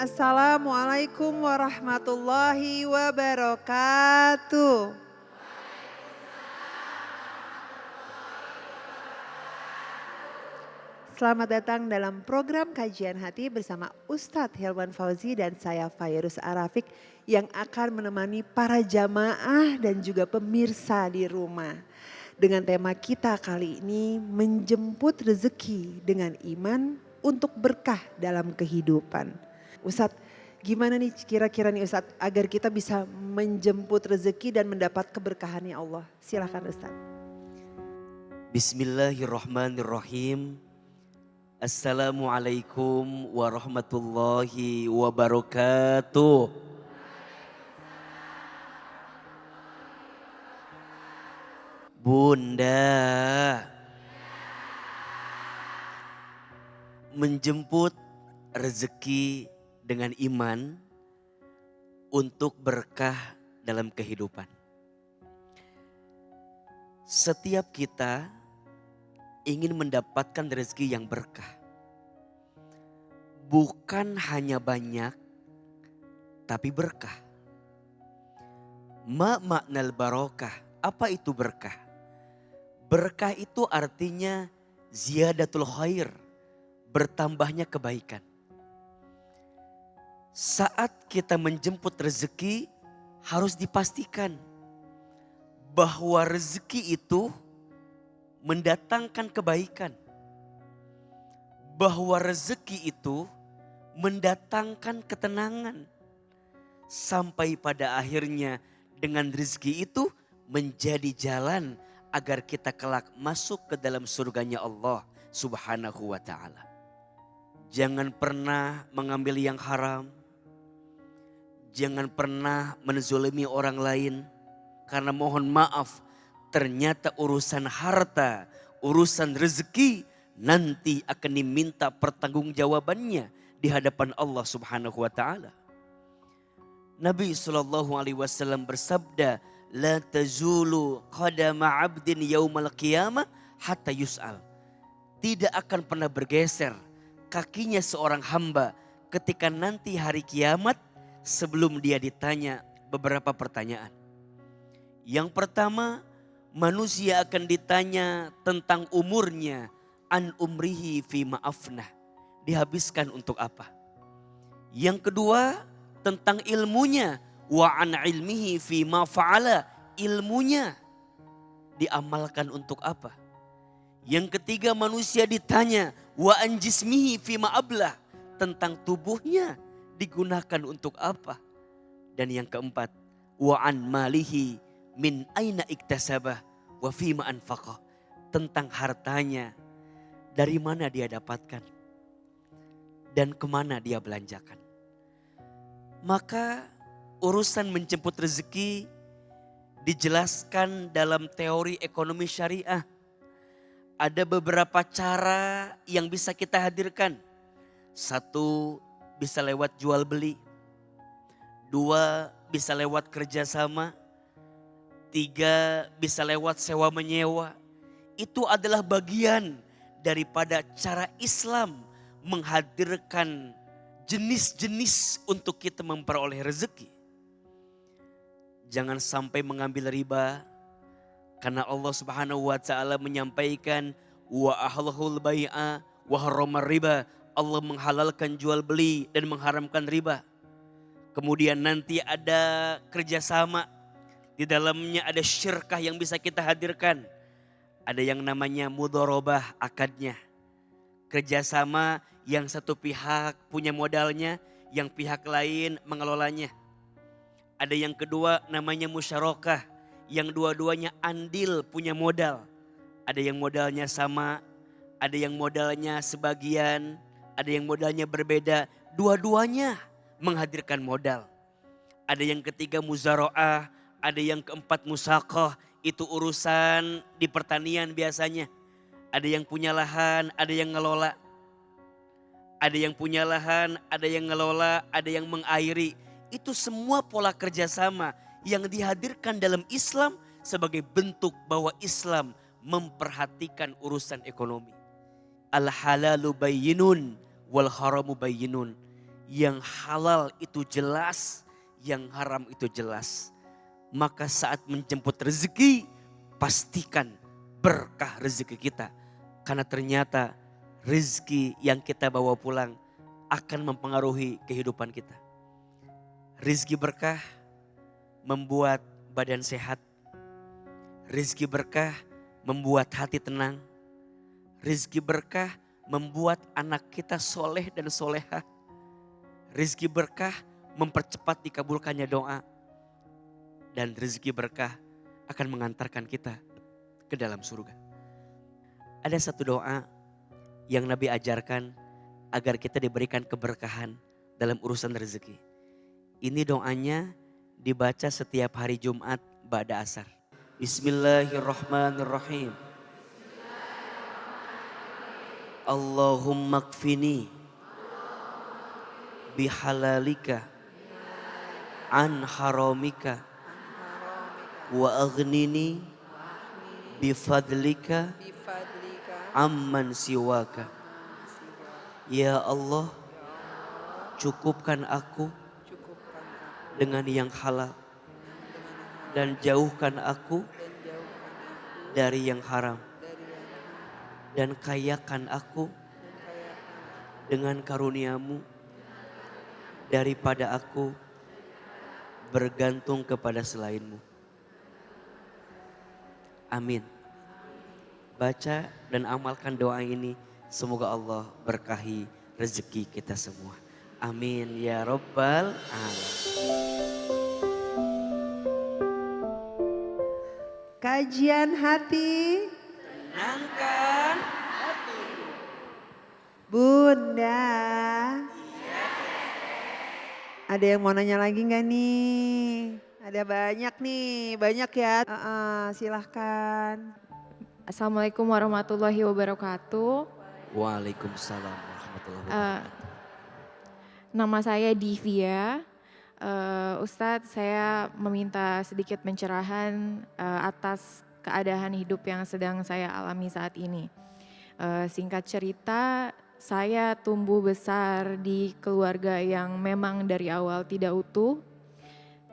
Assalamualaikum warahmatullahi wabarakatuh. Selamat datang dalam program Kajian Hati bersama Ustadz Hilman Fauzi dan saya Fairuz Arafik yang akan menemani para jamaah dan juga pemirsa di rumah. Dengan tema kita kali ini menjemput rezeki dengan iman untuk berkah dalam kehidupan. Ustadz, gimana nih kira-kira nih Ustadz agar kita bisa menjemput rezeki dan mendapat keberkahannya Allah? Silahkan Ustadz. Bismillahirrahmanirrahim. Assalamualaikum warahmatullahi wabarakatuh. Bunda, menjemput rezeki dengan iman untuk berkah dalam kehidupan. Setiap kita ingin mendapatkan rezeki yang berkah. Bukan hanya banyak, tapi berkah. Ma maknal barokah. Apa itu berkah? Berkah itu artinya ziyadatul khair. Bertambahnya kebaikan. Saat kita menjemput rezeki harus dipastikan bahwa rezeki itu mendatangkan kebaikan. Bahwa rezeki itu mendatangkan ketenangan. Sampai pada akhirnya dengan rezeki itu menjadi jalan agar kita kelak masuk ke dalam surganya Allah Subhanahu wa ta'ala. Jangan pernah mengambil yang haram. Jangan pernah menzolimi orang lain. Karena mohon maaf, ternyata urusan harta, urusan rezeki nanti akan diminta pertanggungjawabannya di hadapan Allah Subhanahu wa taala. Nabi SAW bersabda, "La tazulu qadama 'abdin yaumal qiyamah hatta yus'al." Tidak akan pernah bergeser kakinya seorang hamba ketika nanti hari kiamat sebelum dia ditanya beberapa pertanyaan. Yang pertama, manusia akan ditanya tentang umurnya, an umrihi fi ma'afnah. Dihabiskan untuk apa? Yang kedua, tentang ilmunya, wa an ilmihi fi ma fa'ala. Ilmunya diamalkan untuk apa? Yang ketiga, manusia ditanya, wa an jismihi fi ma ablah. Tentang tubuhnya digunakan untuk apa? Dan yang keempat, wa an malihi min aina iktasabah wa fima anfaqah. Tentang hartanya, dari mana dia dapatkan dan kemana dia belanjakan. Maka urusan menjemput rezeki dijelaskan dalam teori ekonomi syariah. Ada beberapa cara yang bisa kita hadirkan. Satu, bisa lewat jual beli. Dua, bisa lewat kerjasama. Tiga, bisa lewat sewa menyewa. Itu adalah bagian daripada cara Islam menghadirkan jenis-jenis untuk kita memperoleh rezeki. Jangan sampai mengambil riba. Karena Allah Subhanahu wa ta'ala menyampaikan, wa ahlahul bai'a wa harramar riba. Allah menghalalkan jual beli dan mengharamkan riba. Kemudian nanti ada kerjasama. Di dalamnya ada syirkah yang bisa kita hadirkan. Ada yang namanya mudharabah akadnya. Kerjasama yang satu pihak punya modalnya, yang pihak lain mengelolanya. Ada yang kedua namanya musyarakah, yang dua-duanya andil punya modal. Ada yang modalnya sama, ada yang modalnya sebagian, ada yang modalnya berbeda. Dua-duanya menghadirkan modal. Ada yang ketiga muzaraah, ada yang keempat musaqah, itu urusan di pertanian biasanya. Ada yang punya lahan, ada yang ngelola. Ada yang punya lahan, ada yang ngelola, ada yang mengairi. Itu semua pola kerjasama yang dihadirkan dalam Islam sebagai bentuk bahwa Islam memperhatikan urusan ekonomi. Al halalu bayyinun wal haramu bayyinun. Yang halal itu jelas, yang haram itu jelas. Maka saat menjemput rezeki, pastikan berkah rezeki kita. Karena ternyata rezeki yang kita bawa pulang akan mempengaruhi kehidupan kita. Rezeki berkah membuat badan sehat. Rezeki berkah membuat hati tenang. Rezeki berkah membuat anak kita soleh dan soleha. Rezeki berkah mempercepat dikabulkannya doa. Dan rezeki berkah akan mengantarkan kita ke dalam surga. Ada satu doa yang Nabi ajarkan agar kita diberikan keberkahan dalam urusan rezeki. Ini doanya dibaca setiap hari Jumat ba'da asar. Bismillahirrahmanirrahim. Allahumma kfini bihalalika an haramika wa aghnini bifadlika amman siwaka. Ya Allah, cukupkan aku dengan yang halal dan jauhkan aku dari yang haram. Dan kayakan aku dengan karuniamu daripada aku bergantung kepada selainmu. Amin. Baca dan amalkan doa ini. Semoga Allah berkahi rezeki kita semua. Amin ya Rabbal Alamin. Kajian hati. Tenangkan. Bunda. Ada yang mau nanya lagi nggak nih? Ada banyak nih, banyak ya. Silahkan. Assalamualaikum warahmatullahi wabarakatuh. Waalaikumsalam warahmatullahi Eh, wabarakatuh. Nama saya Divia. Ustadz, saya meminta sedikit pencerahan atas keadaan hidup yang sedang saya alami saat ini. Singkat cerita, saya tumbuh besar di keluarga yang memang dari awal tidak utuh,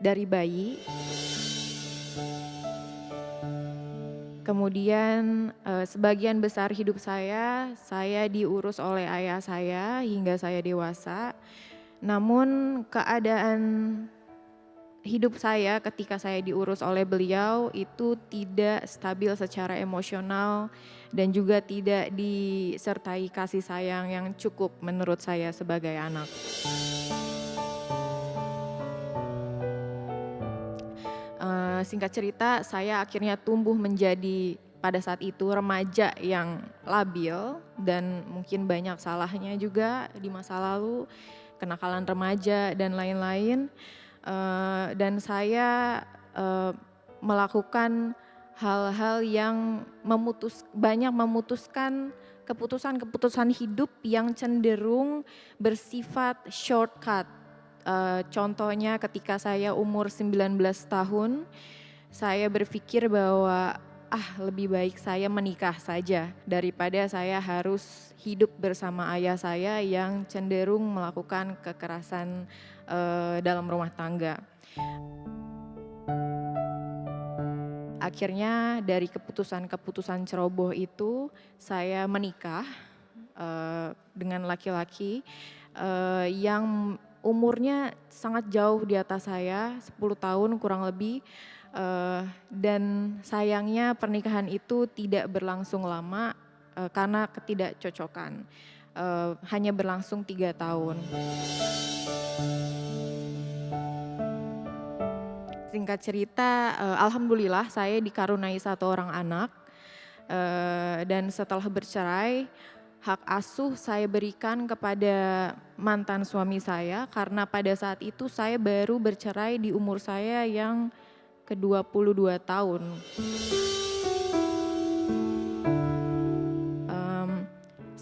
dari bayi. Kemudian sebagian besar hidup saya diurus oleh ayah saya hingga saya dewasa. Namun keadaan hidup saya ketika saya diurus oleh beliau itu tidak stabil secara emosional dan juga tidak disertai kasih sayang yang cukup menurut saya sebagai anak. Singkat cerita, saya akhirnya tumbuh menjadi pada saat itu remaja yang labil dan mungkin banyak salahnya juga di masa lalu, kenakalan remaja dan lain-lain. Dan saya melakukan hal-hal yang banyak memutuskan keputusan-keputusan hidup yang cenderung bersifat shortcut. Contohnya ketika saya umur 19 tahun, saya berpikir bahwa lebih baik saya menikah saja daripada saya harus hidup bersama ayah saya yang cenderung melakukan kekerasan dalam rumah tangga. Akhirnya dari keputusan-keputusan ceroboh itu saya menikah dengan laki-laki yang umurnya sangat jauh di atas saya, 10 tahun kurang lebih. Dan sayangnya pernikahan itu tidak berlangsung lama karena ketidakcocokan. Hanya berlangsung 3 tahun. Singkat cerita, alhamdulillah saya dikaruniai 1 orang anak. Dan setelah bercerai, hak asuh saya berikan kepada mantan suami saya karena pada saat itu saya baru bercerai di umur saya yang ke-22 tahun.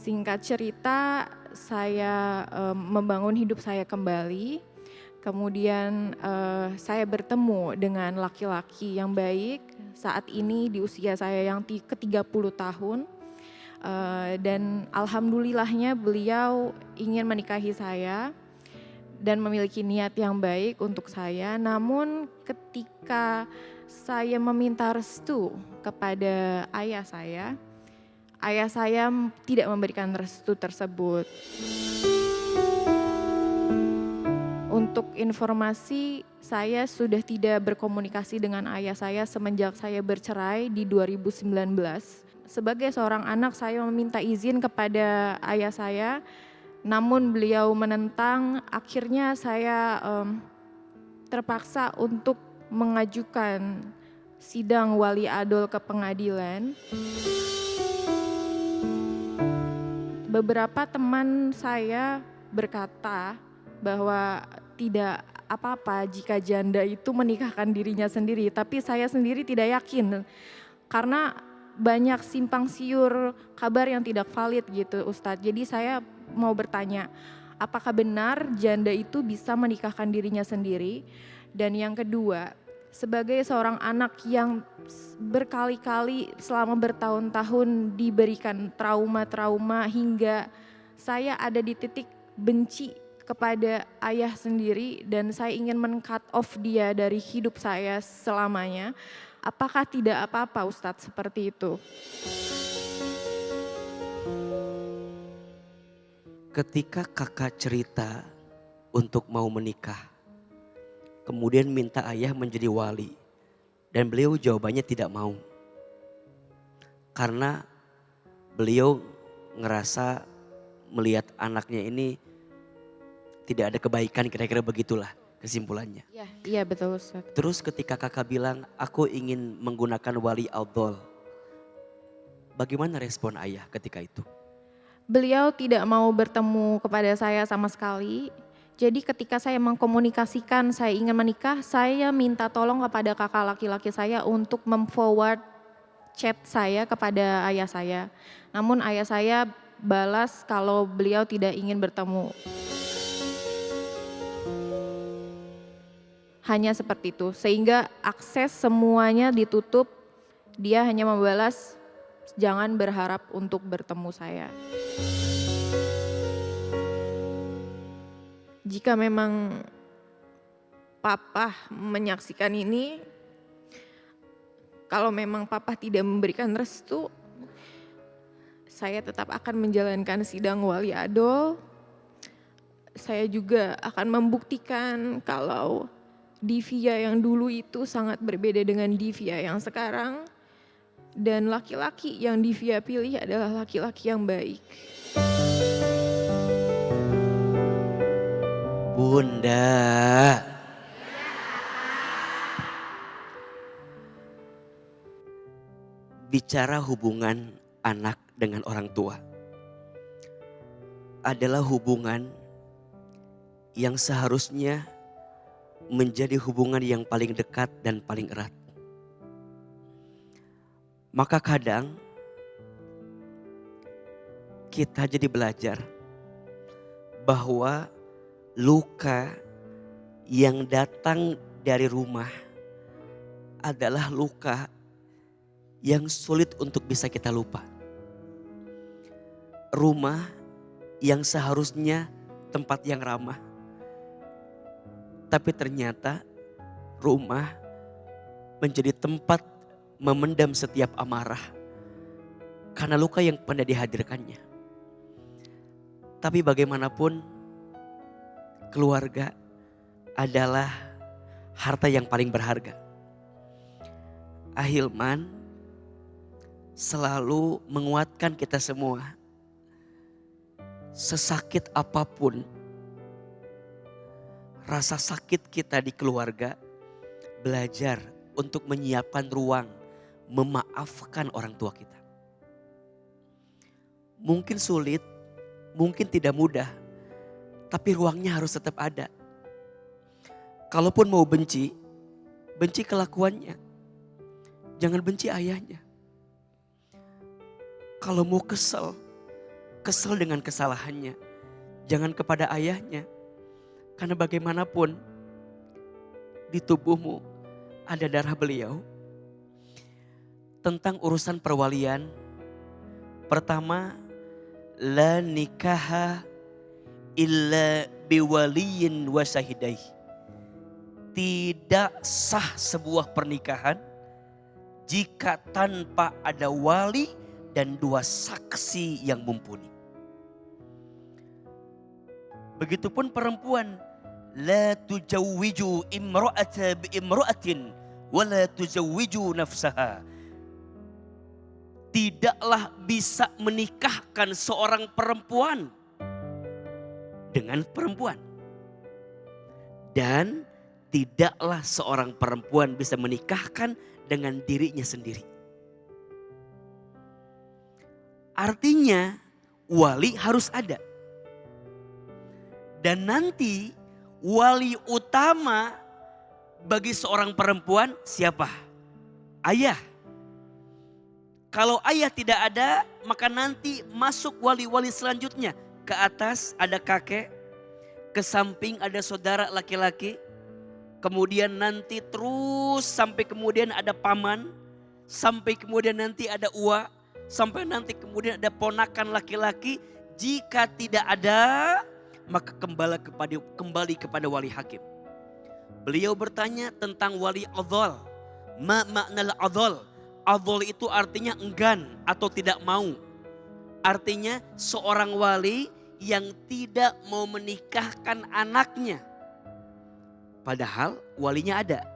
Singkat cerita, saya membangun hidup saya kembali. Kemudian saya bertemu dengan laki-laki yang baik saat ini di usia saya yang ke-30 tahun. Dan alhamdulillahnya beliau ingin menikahi saya dan memiliki niat yang baik untuk saya. Namun ketika saya meminta restu kepada ayah saya tidak memberikan restu tersebut. Untuk informasi, saya sudah tidak berkomunikasi dengan ayah saya semenjak saya bercerai di 2019. Sebagai seorang anak, saya meminta izin kepada ayah saya, namun beliau menentang. Akhirnya saya terpaksa untuk mengajukan sidang wali adol ke pengadilan. Beberapa teman saya berkata bahwa tidak apa-apa jika janda itu menikahkan dirinya sendiri, tapi saya sendiri tidak yakin karena banyak simpang siur kabar yang tidak valid gitu Ustadz. Jadi saya mau bertanya, apakah benar janda itu bisa menikahkan dirinya sendiri? Dan yang kedua, sebagai seorang anak yang berkali-kali selama bertahun-tahun diberikan trauma-trauma hingga saya ada di titik benci kepada ayah sendiri dan saya ingin men-cut off dia dari hidup saya selamanya. Apakah tidak apa-apa Ustadz seperti itu? Ketika kakak cerita untuk mau menikah, kemudian minta ayah menjadi wali, dan beliau jawabannya tidak mau. Karena beliau ngerasa melihat anaknya ini tidak ada kebaikan, kira-kira begitulah kesimpulannya. Iya betul Ustadz. Terus ketika kakak bilang, aku ingin menggunakan wali adol, bagaimana respon ayah ketika itu? Beliau tidak mau bertemu kepada saya sama sekali. Jadi ketika saya mengkomunikasikan saya ingin menikah, saya minta tolong kepada kakak laki-laki saya untuk memforward chat saya kepada ayah saya. Namun ayah saya balas kalau beliau tidak ingin bertemu. Hanya seperti itu, sehingga akses semuanya ditutup. Dia hanya membalas, jangan berharap untuk bertemu saya. Jika memang papa menyaksikan ini, kalau memang papa tidak memberikan restu, saya tetap akan menjalankan sidang wali adol. Saya juga akan membuktikan kalau Divya yang dulu itu sangat berbeda dengan Divya yang sekarang. Dan laki-laki yang Divya pilih adalah laki-laki yang baik. Bunda, bicara hubungan anak dengan orang tua adalah hubungan yang seharusnya menjadi hubungan yang paling dekat dan paling erat. Maka kadang kita jadi belajar bahwa luka yang datang dari rumah adalah luka yang sulit untuk bisa kita lupa. Rumah yang seharusnya tempat yang ramah, tapi ternyata rumah menjadi tempat memendam setiap amarah karena luka yang pernah dihadirkannya. Tapi bagaimanapun keluarga adalah harta yang paling berharga. Ahilman selalu menguatkan kita semua. Sesakit apapun rasa sakit kita di keluarga, belajar untuk menyiapkan ruang memaafkan orang tua kita. Mungkin sulit, mungkin tidak mudah, tapi ruangnya harus tetap ada. Kalaupun mau benci, benci kelakuannya. Jangan benci ayahnya. Kalau mau kesel, kesel dengan kesalahannya. Jangan kepada ayahnya. Karena bagaimanapun di tubuhmu ada darah beliau. Tentang urusan perwalian, pertama, la nikaha illa biwaliyin wa syahidai. Tidak sah sebuah pernikahan jika tanpa ada wali dan 2 saksi yang mumpuni. Begitupun perempuan, la tujawwiju imra'ata bi imra'atin wa la tujawwiju nafsaha. Tidaklah bisa menikahkan seorang perempuan dengan perempuan. Dan tidaklah seorang perempuan bisa menikahkan dengan dirinya sendiri. Artinya wali harus ada. Dan nanti wali utama bagi seorang perempuan siapa? Ayah. Kalau ayah tidak ada, maka nanti masuk wali-wali selanjutnya. Ke atas ada kakek, ke samping ada saudara laki-laki, kemudian nanti terus sampai kemudian ada paman, sampai kemudian nanti ada uwa, sampai nanti kemudian ada ponakan laki-laki. Jika tidak ada, maka kembali kepada wali hakim. Beliau bertanya tentang wali adhal. Ma maknal adhal? Adhal itu artinya enggan atau tidak mau. Artinya seorang wali yang tidak mau menikahkan anaknya. Padahal walinya ada.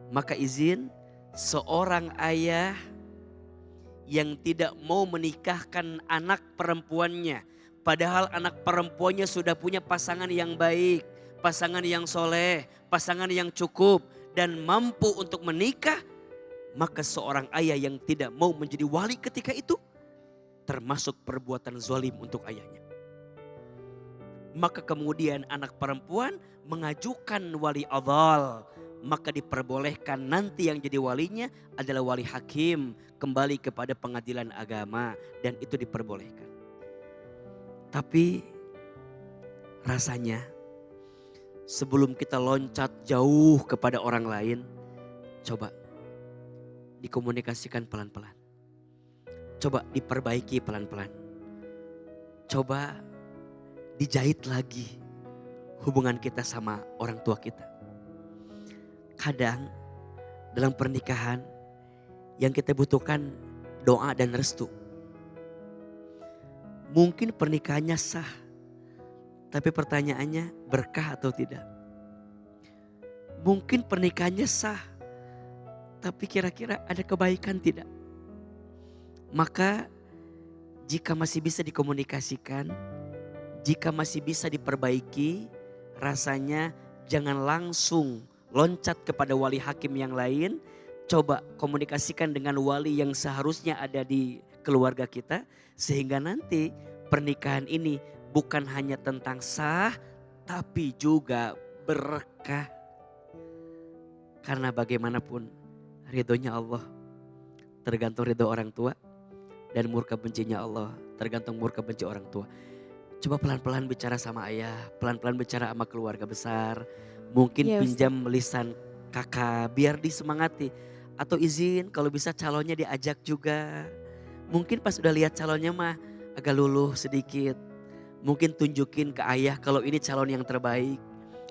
Maka izin seorang ayah yang tidak mau menikahkan anak perempuannya. Padahal anak perempuannya sudah punya pasangan yang baik, pasangan yang soleh, pasangan yang cukup dan mampu untuk menikah. Maka seorang ayah yang tidak mau menjadi wali ketika itu termasuk perbuatan zalim untuk ayahnya. Maka kemudian anak perempuan mengajukan wali adhal. Maka diperbolehkan nanti yang jadi walinya adalah wali hakim. Kembali kepada pengadilan agama dan itu diperbolehkan. Tapi rasanya sebelum kita loncat jauh kepada orang lain, coba dikomunikasikan pelan-pelan. Coba diperbaiki pelan-pelan. Coba dijahit lagi hubungan kita sama orang tua kita. Kadang dalam pernikahan yang kita butuhkan doa dan restu. Mungkin pernikahannya sah, tapi pertanyaannya berkah atau tidak. Mungkin pernikahannya sah, tapi kira-kira ada kebaikan tidak? Maka jika masih bisa dikomunikasikan, jika masih bisa diperbaiki, rasanya jangan langsung loncat kepada wali hakim yang lain. Coba komunikasikan dengan wali yang seharusnya ada di keluarga kita. Sehingga nanti pernikahan ini bukan hanya tentang sah, tapi juga berkah. Karena bagaimanapun ridhonya Allah tergantung ridho orang tua. Dan murka bencinya Allah tergantung murka benci orang tua. Coba pelan-pelan bicara sama ayah, pelan-pelan bicara sama keluarga besar. Mungkin Iya, Ustaz. pinjam lisan kakak biar disemangati. Atau izin kalau bisa calonnya diajak juga. Mungkin pas udah lihat calonnya mah agak luluh sedikit. Mungkin tunjukin ke ayah kalau ini calon yang terbaik.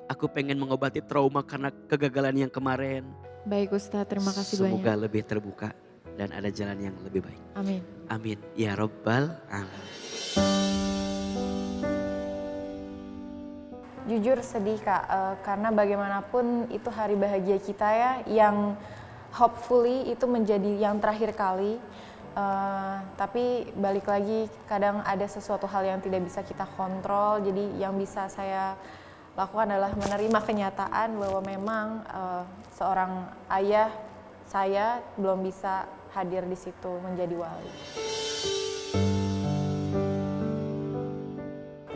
Aku pengen mengobati trauma karena kegagalan yang kemarin. Baik Ustaz, terima kasih banyak. Semoga lebih terbuka dan ada jalan yang lebih baik. Amin. Amin. Ya Rabbal Alamin. Jujur sedih Kak, karena bagaimanapun itu hari bahagia kita ya, yang hopefully itu menjadi yang terakhir kali. Tapi balik lagi kadang ada sesuatu hal yang tidak bisa kita kontrol, jadi yang bisa saya lakukan adalah menerima kenyataan bahwa memang seorang ayah saya belum bisa hadir di situ menjadi wali.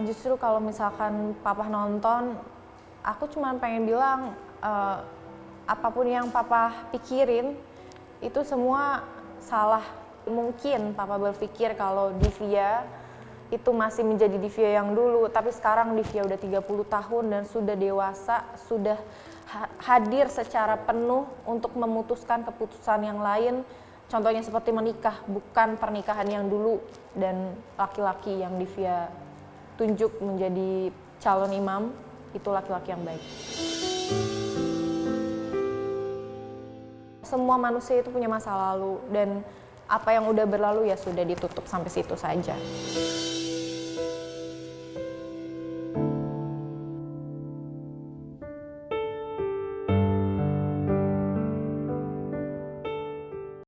Justru kalau misalkan papa nonton, aku cuma pengen bilang apapun yang papa pikirin itu semua salah. Mungkin papa berpikir kalau Divya itu masih menjadi Divya yang dulu, tapi sekarang Divya udah 30 tahun dan sudah dewasa, sudah hadir secara penuh untuk memutuskan keputusan yang lain. Contohnya seperti menikah, bukan pernikahan yang dulu dan laki-laki yang Divya tunjuk menjadi calon imam itu laki-laki yang baik. Semua manusia itu punya masa lalu dan apa yang udah berlalu ya sudah ditutup sampai situ saja.